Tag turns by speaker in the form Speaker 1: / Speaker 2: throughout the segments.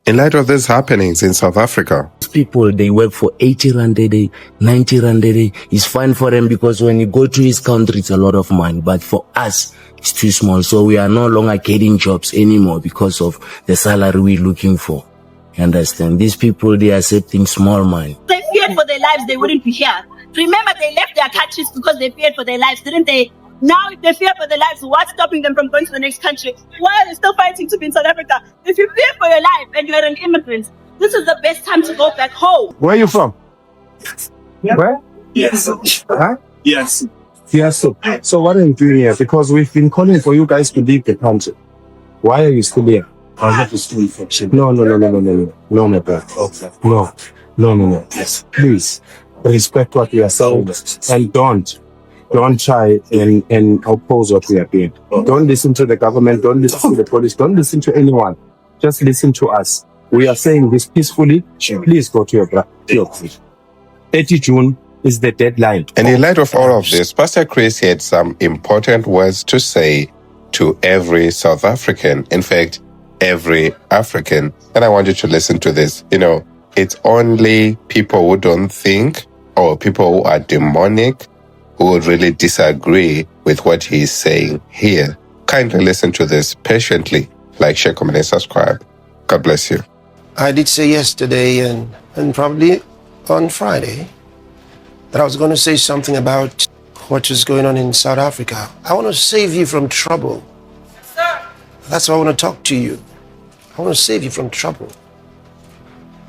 Speaker 1: In light of these happenings in South Africa,
Speaker 2: people, they work for 80 rand a day, 90 rand a day. It's fine for them because when you go to his country, it's a lot of money. But for us, it's too small. So we are no longer getting jobs anymore because of the salary we're looking for. You understand? These people, they are accepting small money.
Speaker 3: They feared for their lives, they wouldn't be here. Remember, they left their countries because they feared for their lives, didn't they? Now, if they fear for their lives, what's stopping them from going to the next country? Why are they still fighting to be in South Africa? If you fear for your life and you're an immigrant, this is the best time to go back home.
Speaker 4: Where are you from? Where?
Speaker 5: Yes.
Speaker 4: Huh?
Speaker 5: Yes.
Speaker 4: Yes. So what are you doing here? Because we've been calling for you guys to leave the country. Why are you still here?
Speaker 5: I have to school for shit.
Speaker 4: No, my brother.
Speaker 5: Okay.
Speaker 4: No.
Speaker 5: Yes.
Speaker 4: Please respect what we are saying and don't try and oppose what we are doing. Don't listen to the government. Don't listen to the police. Don't listen to anyone. Just listen to us. We are saying this peacefully. Please go to your brother. 30 June is the deadline.
Speaker 1: and in light of all of this, Pastor Chris had some important words to say to every South African. In fact, every African. And I want you to listen to this. You know, it's only people who don't think or people who are demonic who would really disagree with what he is saying here. Kindly listen to this patiently. Like, share, comment, and subscribe. God bless you.
Speaker 6: I did say yesterday and probably on Friday that I was going to say something about what is going on in South Africa. I want to save you from trouble. Sir. That's why I want to talk to you. I want to save you from trouble.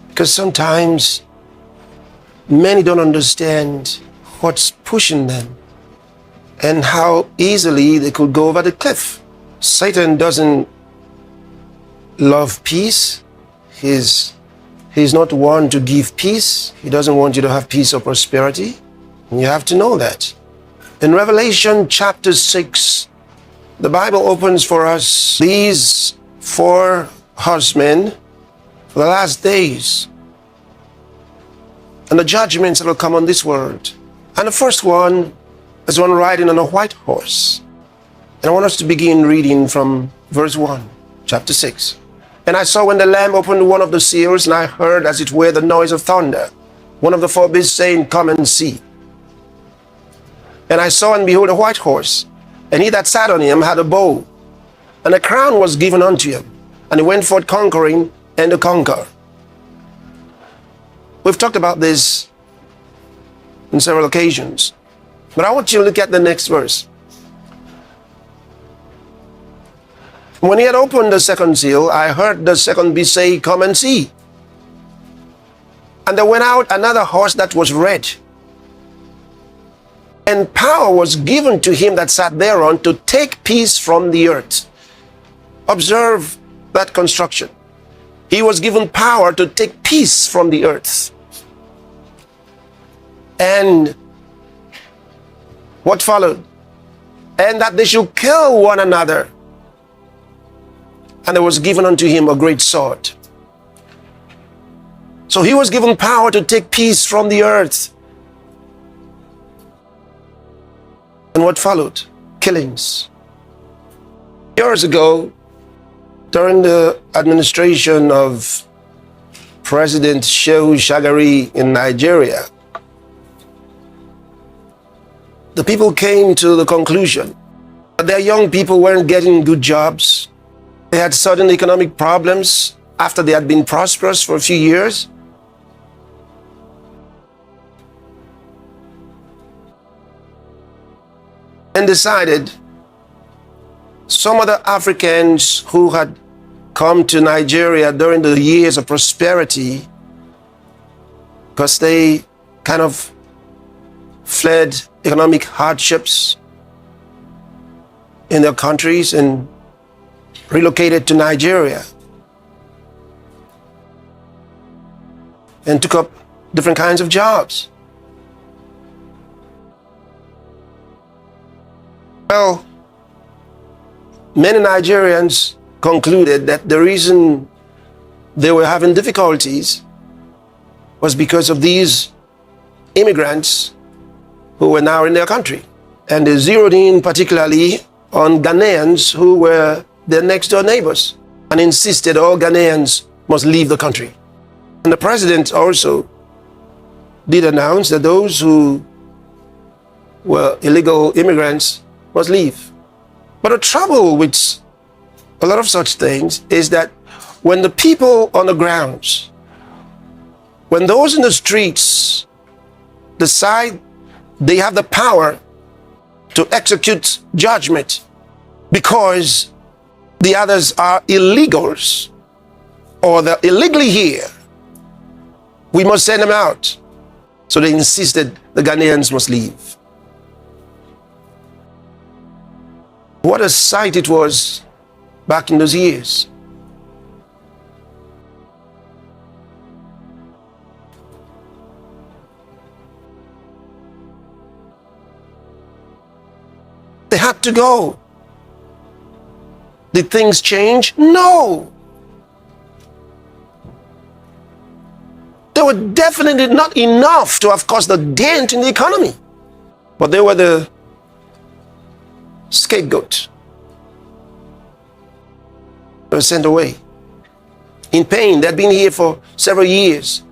Speaker 6: Because sometimes many don't understand what's pushing them and how easily they could go over the cliff. Satan doesn't love peace. He's not one to give peace. He doesn't want you to have peace or prosperity. And you have to know that. In Revelation chapter 6, the Bible opens for us these 4 horsemen for the last days and the judgments that will come on this world. And the first one is one riding on a white horse. And I want us to begin reading from verse 1, chapter 6. And I saw when the Lamb opened one of the seals, and I heard as it were the noise of thunder, one of the 4 beasts saying, Come and see. And I saw and behold a white horse, and he that sat on him had a bow, and a crown was given unto him, and he went forth conquering and to conquer. We've talked about this on several occasions, but I want you to look at the next verse. When he had opened the second seal, I heard the second beast say, Come and see. And there went out another horse that was red. And power was given to him that sat thereon to take peace from the earth. Observe that construction. He was given power to take peace from the earth. And what followed? And that they should kill one another. And there was given unto him a great sword. So he was given power to take peace from the earth. And what followed? Killings. Years ago, during the administration of President Shehu Shagari in Nigeria, the people came to the conclusion that their young people weren't getting good jobs. They had sudden economic problems after they had been prosperous for a few years. And decided some other Africans who had come to Nigeria during the years of prosperity, because they kind of fled economic hardships in their countries and relocated to Nigeria and took up different kinds of jobs. Well, many Nigerians concluded that the reason they were having difficulties was because of these immigrants who were now in their country. And they zeroed in particularly on Ghanaians who were their next door neighbors and insisted all Ghanaians must leave the country. And the president also did announce that those who were illegal immigrants must leave. But the trouble with a lot of such things is that when the people on the grounds, when those in the streets decide they have the power to execute judgment because the others are illegals or they're illegally here, we must send them out. So they insisted the Ghanaians must leave. What a sight it was back in those years. They had to go. Did things change? No. They were definitely not enough to have caused a dent in the economy. But they were the scapegoat. They were sent away. In pain, they'd been here for several years.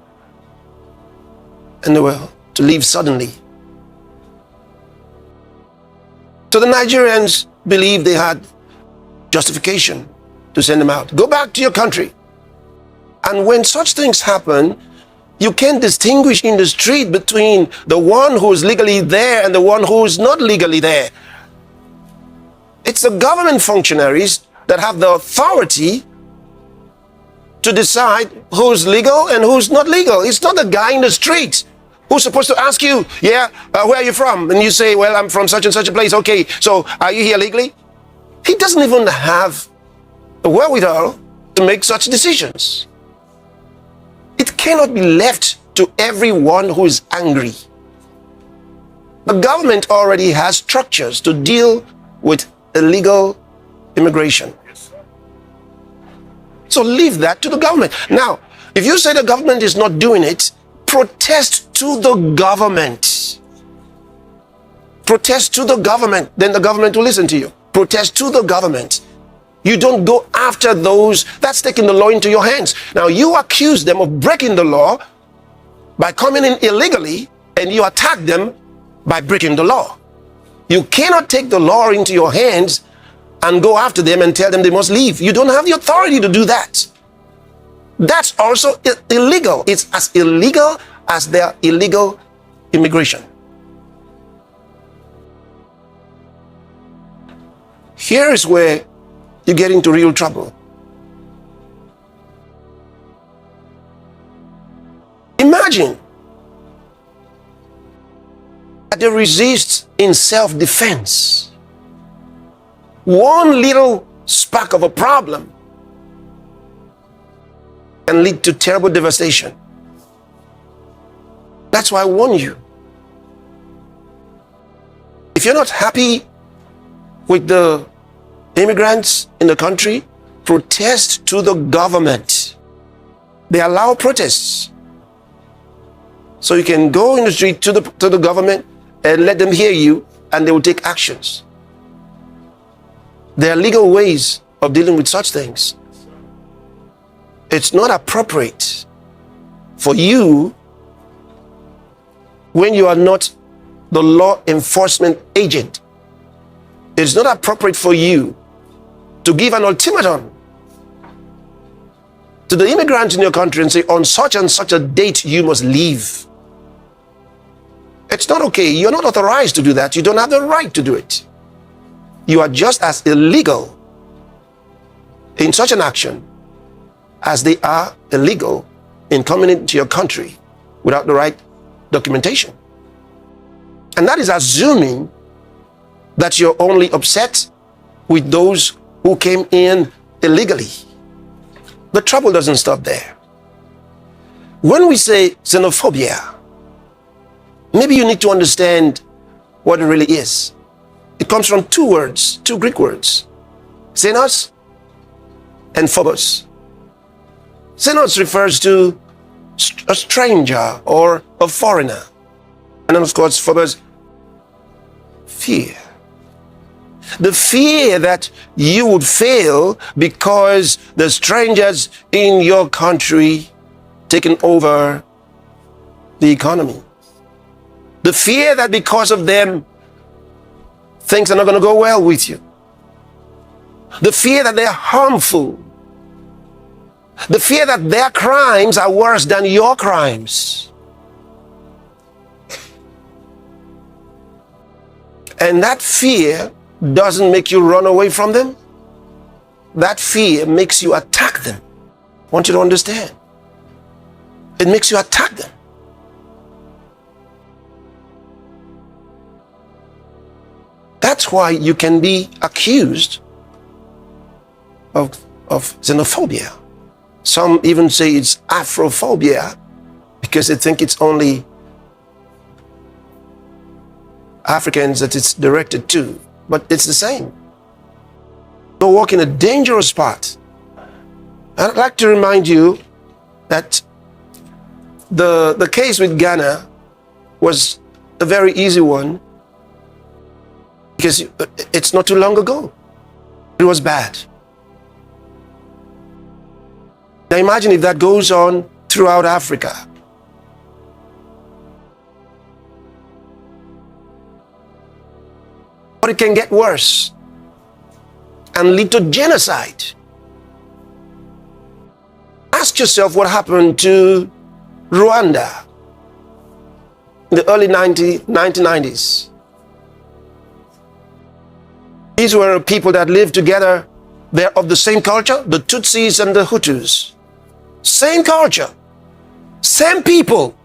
Speaker 6: And they were to leave suddenly. So the Nigerians believed they had justification to send them out. Go back to your country. And when such things happen, you can't distinguish in the street between the one who is legally there and the one who is not legally there. It's the government functionaries that have the authority to decide who's legal and who's not legal. It's not the guy in the street who's supposed to ask you, where are you from? And you say, well, I'm from such and such a place. Okay, so are you here legally? He doesn't even have the wherewithal to make such decisions. It cannot be left to everyone who is angry. The government already has structures to deal with illegal immigration. So leave that to the government. Now, if you say the government is not doing it, protest to the government. Protest to the government, then the government will listen to you. Protest to the government. You don't go after those. That's taking the law into your hands. Now you accuse them of breaking the law by coming in illegally, and you attack them by breaking the law. You cannot take the law into your hands and go after them and tell them they must leave. You don't have the authority to do that. That's also illegal. It's as illegal as their illegal immigration. Here is where you get into real trouble. Imagine that they resist in self-defense. One little spark of a problem can lead to terrible devastation. That's why I warn you. If you're not happy with the immigrants in the country, protest to the government. They allow protests. So you can go in the street to the government and let them hear you, and they will take actions. There are legal ways of dealing with such things. It's not appropriate for you, when you are not the law enforcement agent, it's not appropriate for you to give an ultimatum to the immigrants in your country and say, on such and such a date, you must leave. It's not okay. You're not authorized to do that. You don't have the right to do it. You are just as illegal in such an action as they are illegal in coming into your country without the right documentation. And that is assuming that you're only upset with those who came in illegally. The trouble doesn't stop there. When we say xenophobia, maybe you need to understand what it really is. It comes from two words, two Greek words, xenos and phobos. Xenos refers to a stranger or a foreigner. And then of course, phobos, fear. The fear that you would fail because the strangers in your country taking over the economy. The fear that because of them, things are not going to go well with you. The fear that they're harmful. The fear that their crimes are worse than your crimes. And that fear doesn't make you run away from them. That fear makes you attack them. I want you to understand. It makes you attack them. That's why you can be accused of xenophobia. Some even say it's Afrophobia because they think it's only Africans that it's directed to, but it's the same. You walk in a dangerous spot. I'd like to remind you that the case with Ghana was a very easy one because it's not too long ago. It was bad. Now imagine if that goes on throughout Africa. But it can get worse and lead to genocide. Ask yourself what happened to Rwanda in the early 1990s. These were people that lived together. They're of the same culture, the Tutsis and the Hutus. Same culture, same people.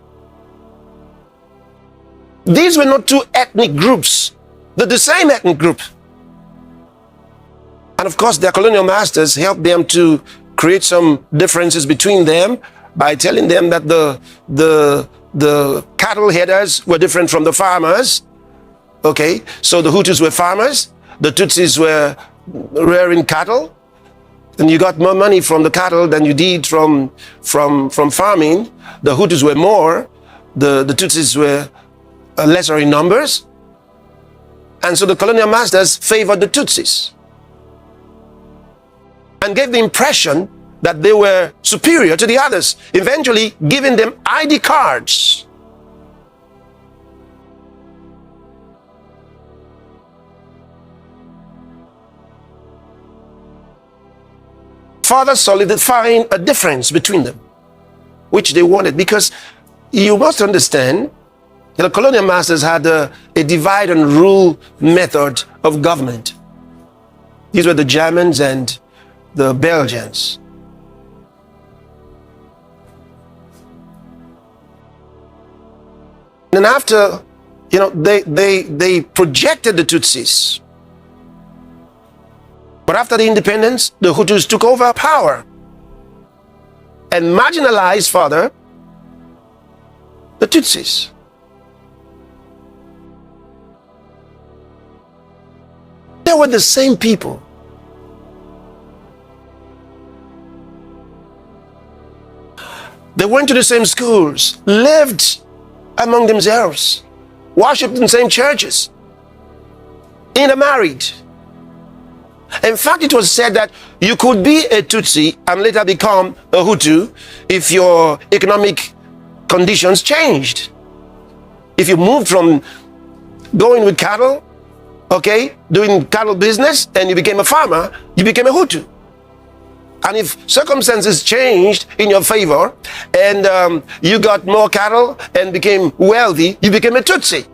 Speaker 6: These were not two ethnic groups. They're the same ethnic group. And of course, their colonial masters helped them to create some differences between them by telling them that the cattle headers were different from the farmers. Okay, so the Hutus were farmers, the Tutsis were rearing cattle, and you got more money from the cattle than you did from farming. The Hutus were more, the Tutsis were lesser in numbers. And so the colonial masters favored the Tutsis and gave the impression that they were superior to the others, eventually giving them ID cards. Further solidifying a difference between them, which they wanted, because you must understand the colonial masters had a divide and rule method of government. These were the Germans and the Belgians. And after, they projected the Tutsis. But after the independence, the Hutus took over power and marginalized further the Tutsis. They were the same people. They went to the same schools, lived among themselves, worshipped in the same churches, intermarried. In fact, it was said that you could be a Tutsi and later become a Hutu if your economic conditions changed. If you moved from going with cattle, doing cattle business, and you became a farmer, you became a Hutu. And if circumstances changed in your favor and you got more cattle and became wealthy, you became a Tutsi.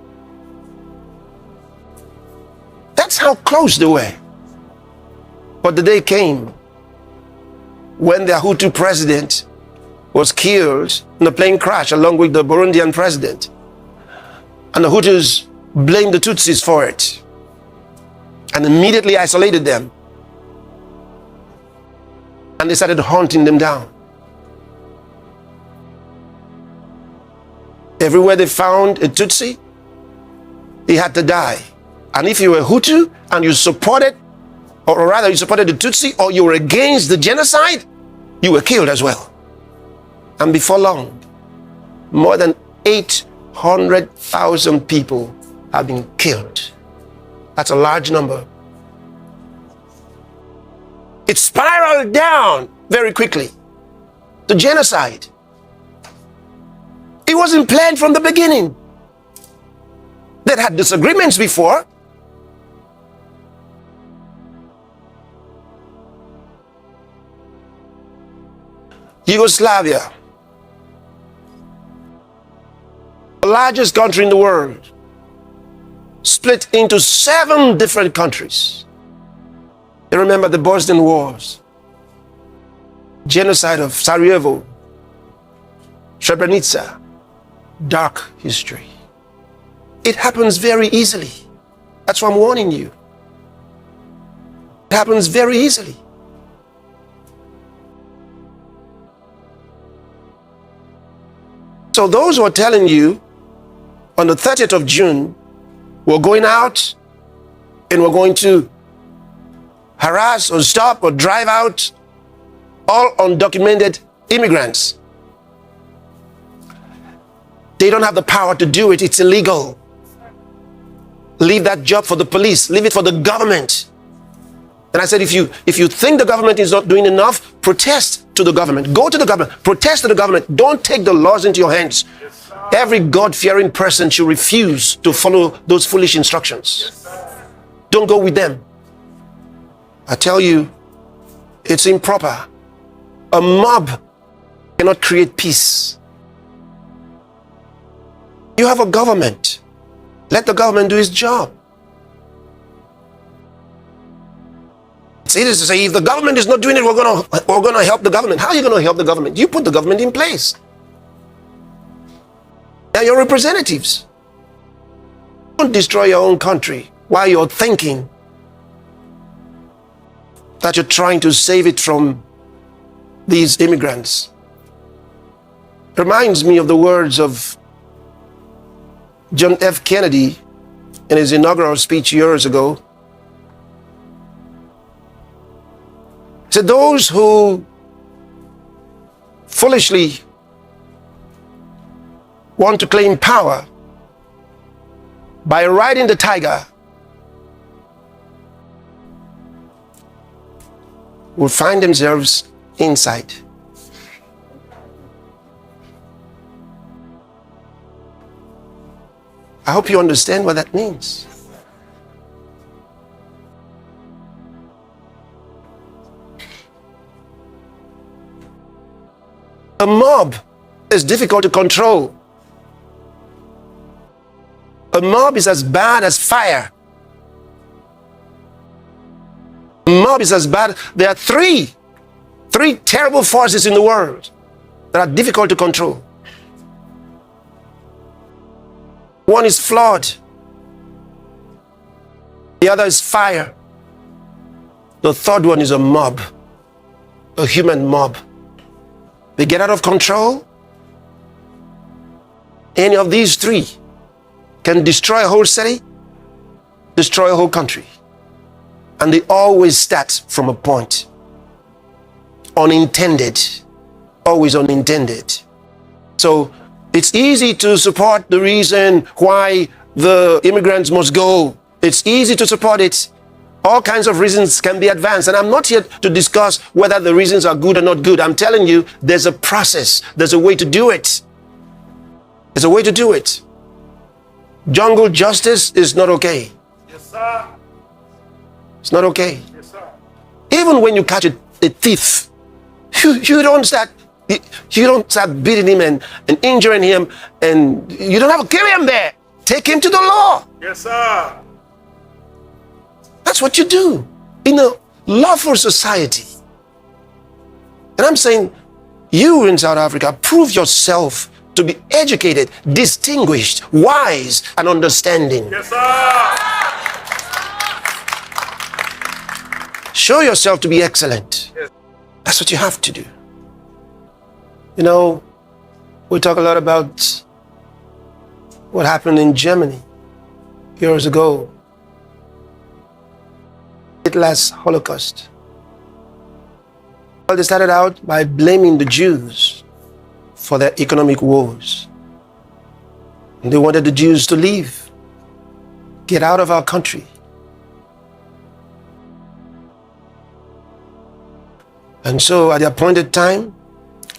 Speaker 6: That's how close they were. But the day came when the Hutu president was killed in a plane crash along with the Burundian president. And the Hutus blamed the Tutsis for it and immediately isolated them. And they started hunting them down. Everywhere they found a Tutsi, he had to die. And if you were Hutu and you supported, or rather you supported the Tutsi, or you were against the genocide, you were killed as well. And before long, more than 800,000 people have been killed. That's a large number It spiraled down very quickly to genocide. It wasn't planned from the beginning. They had disagreements before. Yugoslavia, the largest country in the world, split into 7 different countries. You remember the Bosnian Wars, genocide of Sarajevo, Srebrenica, dark history. It happens very easily. That's why I'm warning you. It happens very easily. So those who are telling you on the 30th of June, we're going out and we're going to harass or stop or drive out all undocumented immigrants. They don't have the power to do it. It's illegal. Leave that job for the police. Leave it for the government. And I said, if you think the government is not doing enough, protest to the government. Go to the government. Protest to the government. Don't take the laws into your hands. Every God-fearing person should refuse to follow those foolish instructions. Don't go with them. I tell you, it's improper. A mob cannot create peace. You have a government. Let the government do its job. It's easy to say, if the government is not doing it, we're gonna help the government. How are you gonna help the government? You put the government in place. They're your representatives. Don't destroy your own country while you're thinking that you're trying to save it from these immigrants. Reminds me of the words of John F. Kennedy in his inaugural speech years ago. He said, those who foolishly want to claim power by riding the tiger will find themselves inside. I hope you understand what that means. A mob is difficult to control. A mob is as bad as fire. A mob is as bad. There are three terrible forces in the world that are difficult to control. One is flood. The other is fire. The third one is a mob, a human mob. They get out of control. Any of these three can destroy a whole city, destroy a whole country. And they always start from a point. Unintended. Always unintended. So it's easy to support the reason why the immigrants must go. It's easy to support it. All kinds of reasons can be advanced. And I'm not here to discuss whether the reasons are good or not good. I'm telling you, there's a process. There's a way to do it. There's a way to do it. Jungle justice is not okay.
Speaker 5: Yes, sir.
Speaker 6: It's not okay.
Speaker 5: Yes, sir.
Speaker 6: Even when you catch a thief, you don't start beating him and injuring him, and you don't have to kill him there. Take him to the law.
Speaker 5: Yes, sir.
Speaker 6: That's what you do in a lawful society. And I'm saying, you in South Africa, prove yourself to be educated, distinguished, wise, and understanding.
Speaker 5: Yes, sir.
Speaker 6: Show yourself to be excellent.
Speaker 5: Yes.
Speaker 6: That's what you have to do. You know, we talk a lot about what happened in Germany years ago. Hitler's Holocaust. Well, they started out by blaming the Jews for their economic woes. And they wanted the Jews to leave, get out of our country. And so at the appointed time,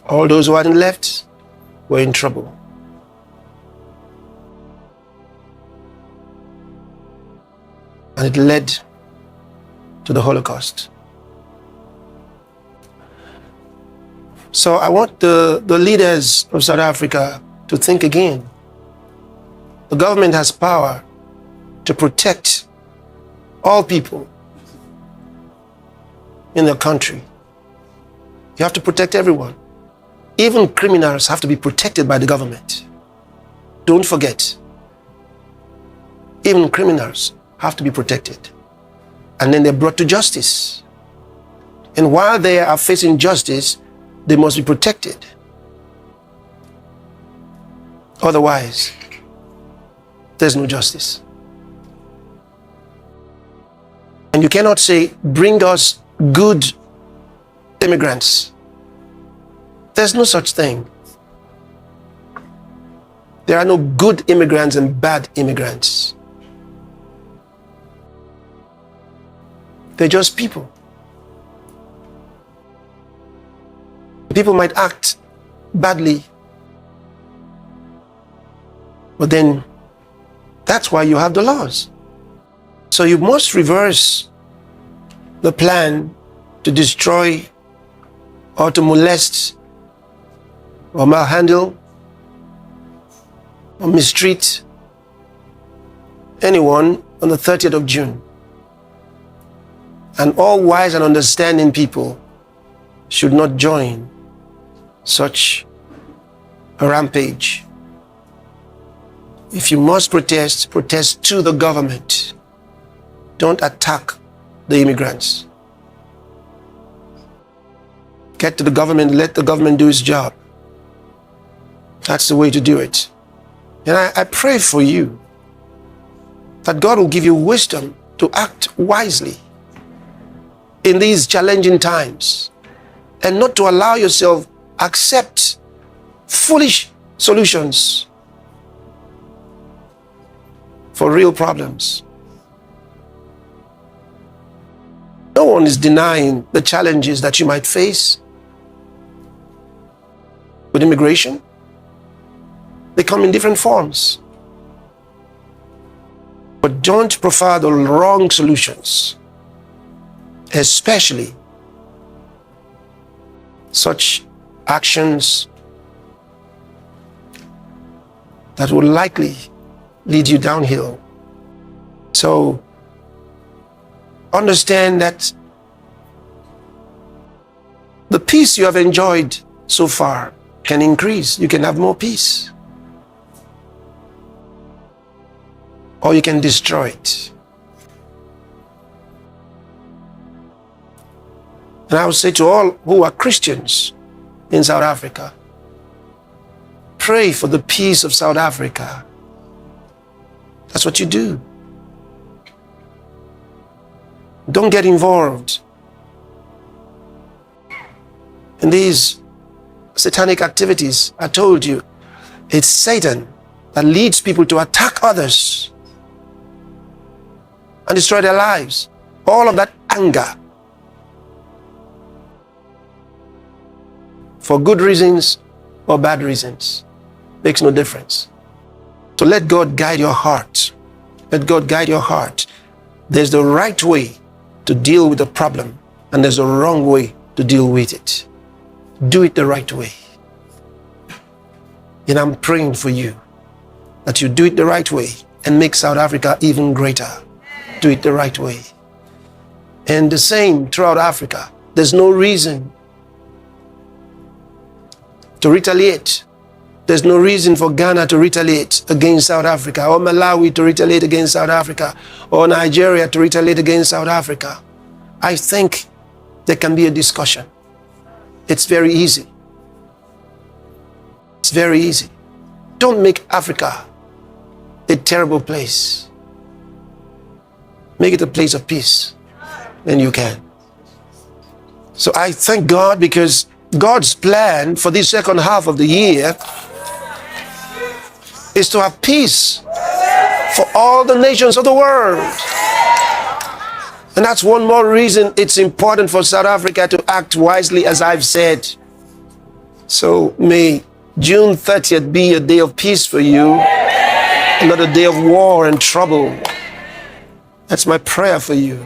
Speaker 6: all those who hadn't left were in trouble. And it led to the Holocaust. So I want the leaders of South Africa to think again. The government has power to protect all people in the country. You have to protect everyone. Even criminals have to be protected by the government. Don't forget. Even criminals have to be protected. And then they're brought to justice. And while they are facing justice, they must be protected. Otherwise, there's no justice. And you cannot say, bring us good immigrants. There's no such thing. There are no good immigrants and bad immigrants. They're just people. People might act badly, but then that's why you have the laws. So you must reverse the plan to destroy or to molest or malhandle or mistreat anyone on the 30th of June. And all wise and understanding people should not join such a rampage. If you must protest, protest to the government. Don't attack the immigrants. Get to the government, let the government do its job. That's the way to do it. And I pray for you that God will give you wisdom to act wisely in these challenging times and not to allow yourself accept foolish solutions for real problems. No one is denying the challenges that you might face with immigration. They come in different forms. But don't prefer the wrong solutions, especially such actions that will likely lead you downhill. So understand that the peace you have enjoyed so far can increase. You can have more peace. Or you can destroy it. And I would say to all who are Christians in South Africa, pray for the peace of South Africa. That's what you do. Don't get involved in these satanic activities. I told you, it's Satan that leads people to attack others and destroy their lives. All of that anger, for good reasons or bad reasons, makes no difference. So let God guide your heart. Let God guide your heart. There's the right way to deal with the problem, and there's a wrong way to deal with it. Do it the right way. And I'm praying for you that you do it the right way and make South Africa even greater. Do it the right way. And the same throughout Africa. There's no reason to retaliate. There's no reason for Ghana to retaliate against South Africa, or Malawi to retaliate against South Africa, or Nigeria to retaliate against South Africa. I think there can be a discussion. It's very easy. It's very easy. Don't make Africa a terrible place. Make it a place of peace. Then you can. So I thank God, because God's plan for this second half of the year is to have peace for all the nations of the world. And that's one more reason it's important for South Africa to act wisely, as I've said. So may June 30th be a day of peace for you, not a day of war and trouble. That's my prayer for you.